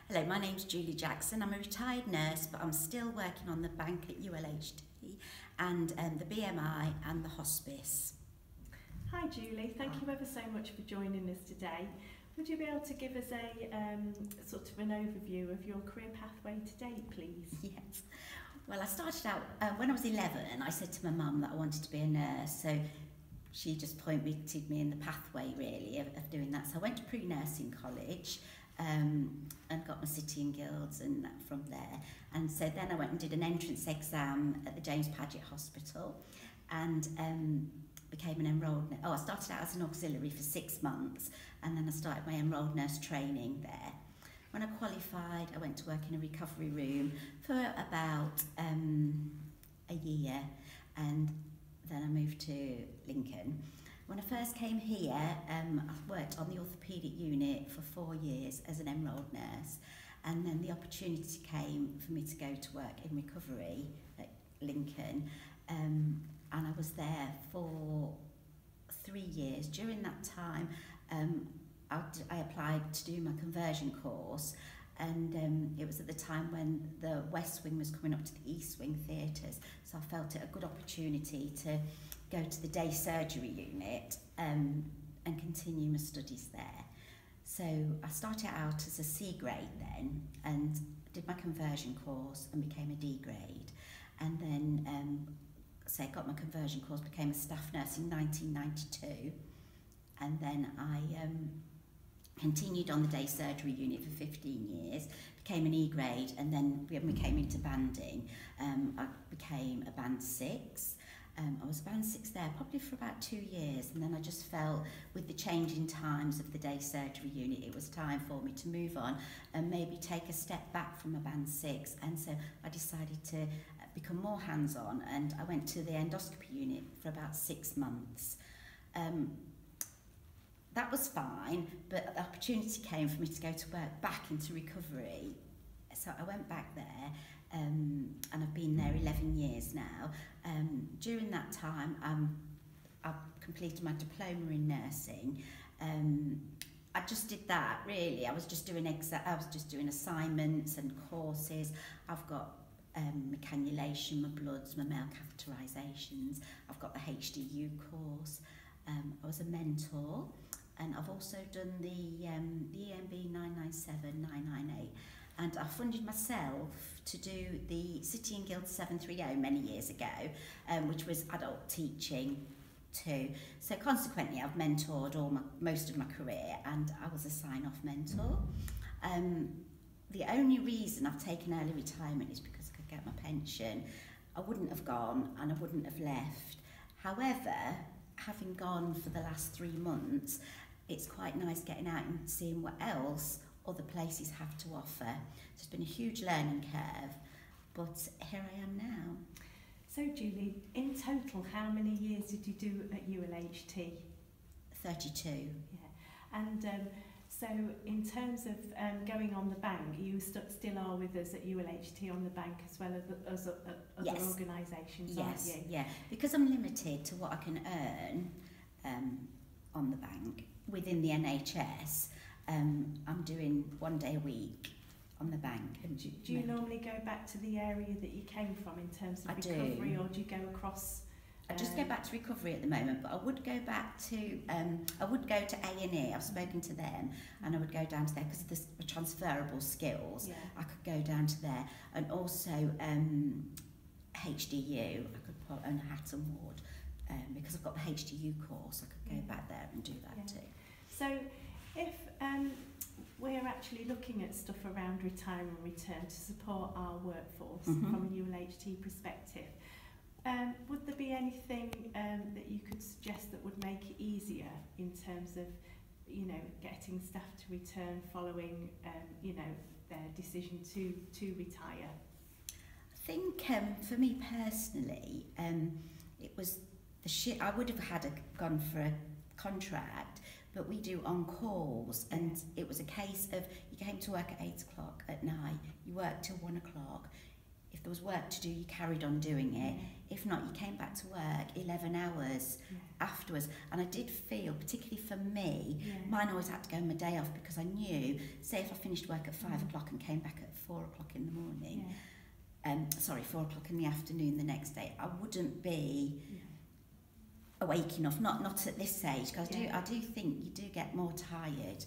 Hello, my name's Julie Jackson. I'm a retired nurse, but I'm still working on the bank at ULHT and the BMI and the hospice. Hi Julie, thank you ever so much for joining us today. Would you be able to give us a sort of an overview of your career pathway to date, please? Yes. Well, I started out, when I was 11, I said to my mum that I wanted to be a nurse, so she just pointed me in the pathway really of doing that. So I went to pre-nursing college and got my City and Guilds and that from there. And so then I went and did an entrance exam at the James Paget Hospital and became an enrolled nurse. I started out as an auxiliary for 6 months and then I started my enrolled nurse training there. When I qualified, I went to work in a recovery room for about a year and then I moved to Lincoln. When I first came here, I worked on the orthopaedic unit for 4 years as an enrolled nurse, and then the opportunity came for me to go to work in recovery at Lincoln, and I was there for 3 years. During that time, I applied to do my conversion course, and it was at the time when the West Wing was coming up to the East Wing theatres, so I felt it a good opportunity to go to the day surgery unit and continue my studies there. So I started out as a C grade then and did my conversion course and became a D grade, and then got my conversion course, became a staff nurse in 1992, and then I continued on the day surgery unit for 15 years, became an E grade, and then when we came into banding, I became a band 6. I was band 6 there probably for about 2 years, and then I just felt with the changing times of the day surgery unit it was time for me to move on and maybe take a step back from a band 6, and so I decided to become more hands-on, and I went to the endoscopy unit for about 6 months. That was fine, but the opportunity came for me to go to work back into recovery. So I went back there, and I've been there 11 years now. During that time, I've completed my diploma in nursing. I just did that really. I was just doing assignments and courses. I've got my cannulation, my bloods, my male catheterisations. I've got the HDU course. I was a mentor. And I've also done the EMB 997, 998, and I funded myself to do the City and Guilds 730 many years ago, which was adult teaching too. So consequently, I've mentored most of my career, and I was a sign-off mentor. The only reason I've taken early retirement is because I could get my pension. I wouldn't have gone and I wouldn't have left. However, having gone for the last 3 months, it's quite nice getting out and seeing what else other places have to offer. So it's been a huge learning curve, but here I am now. So Julie, in total, how many years did you do at ULHT? 32. Yeah, and so in terms of going on the bank, you still are with us at ULHT on the bank as well as other Yes. organisations, Yes, aren't you? yeah, because I'm limited to what I can earn on the bank within the NHS. I'm doing 1 day a week on the bank. And do you normally go back to the area that you came from in terms of I recovery, do. or do you go across? I just go back to recovery at the moment, but I would go back to A&E. I've spoken to them, and I would go down to there because of the transferable skills. Yeah. I could go down to there, and also HDU. I could put on Hatton Ward because I've got the HDU course. I could go back there and do that too. So, if we're actually looking at stuff around retire and return to support our workforce from a ULHT perspective, would there be anything that you could suggest that would make it easier in terms of, getting staff to return following, their decision to retire? I think for me personally, it was I would have gone for a contract, but we do on calls, and it was a case of you came to work at 8 o'clock at night, you worked till 1 o'clock. if there was work to do, you carried on doing it. If not, you came back to work 11 hours afterwards. And I did feel, particularly for me, mine always had to go on my day off, because I knew, say if I finished work at 5 o'clock and came back at 4 o'clock in the morning, 4 o'clock in the afternoon the next day, I wouldn't be awake enough, not at this age, because I do think you do get more tired,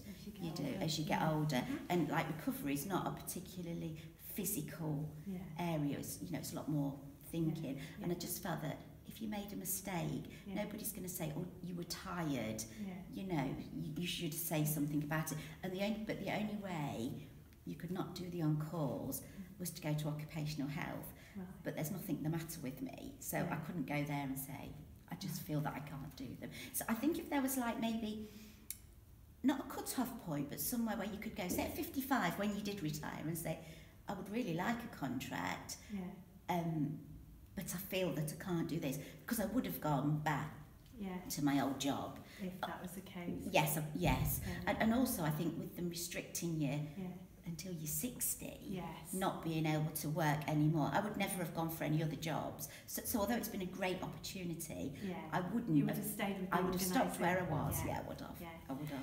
as you get older, and like recovery is not a particularly physical area, it's, you know, it's a lot more thinking, and I just felt that if you made a mistake, nobody's going to say, oh, you were tired, you know, you should say something about it, and the only way you could not do the on-calls was to go to occupational health, but there's nothing the matter with me, so I couldn't go there and say, I just feel that I can't do them. So I think if there was like maybe, not a cut-off point, but somewhere where you could go, say at 55 when you did retire, and say, I would really like a contract, but I feel that I can't do this, because I would have gone back to my old job. If that was the case. Yes. And also I think with them restricting you until you're 60, not being able to work anymore, I would never have gone for any other jobs. So although it's been a great opportunity, I wouldn't. You would have stayed with the I would have stopped where I was. Yeah. I would have. I would have.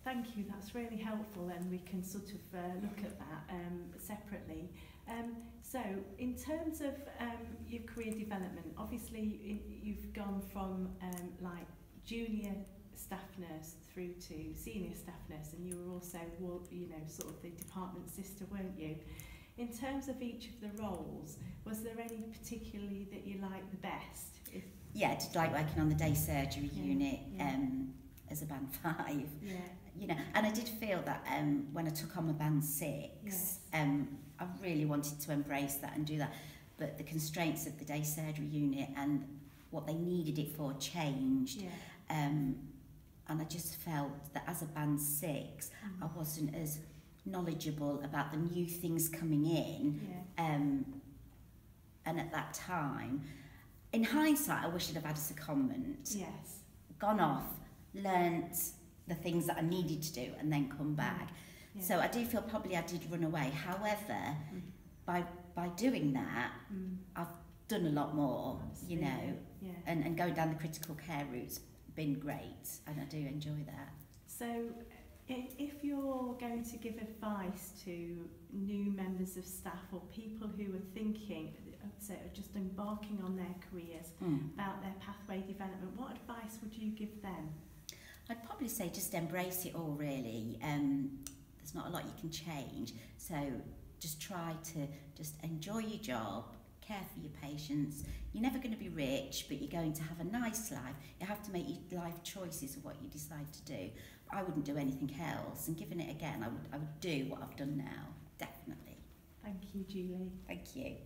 Thank you, that's really helpful, and we can sort of look at that separately. So in terms of your career development, obviously you've gone from like junior staff nurse through to senior staff nurse, and you were also, you know, sort of the department sister, weren't you? In terms of each of the roles, was there any particularly that you liked the best? Yeah, I did like working on the day surgery unit as a band 5. You know, and I did feel that when I took on my band 6, I really wanted to embrace that and do that, but the constraints of the day surgery unit and what they needed it for changed, and I just felt that as a band 6 I wasn't as knowledgeable about the new things coming in, and at that time, in hindsight, I wish I'd have had a secondment, gone off, learnt the things that I needed to do, and then come back. So I do feel probably I did run away. However, by doing that, I've done a lot more, you know, and going down the critical care route's been great, and I do enjoy that. So if you're going to give advice to new members of staff or people who are thinking, so just embarking on their careers, about their pathway development, what advice would you give them? I'd probably say just embrace it all, really. There's not a lot you can change, so just try to just enjoy your job, care for your patients. You're never going to be rich, but you're going to have a nice life. You have to make your life choices of what you decide to do. I wouldn't do anything else, and given it again, I would do what I've done now, definitely. Thank you, Julie. Thank you.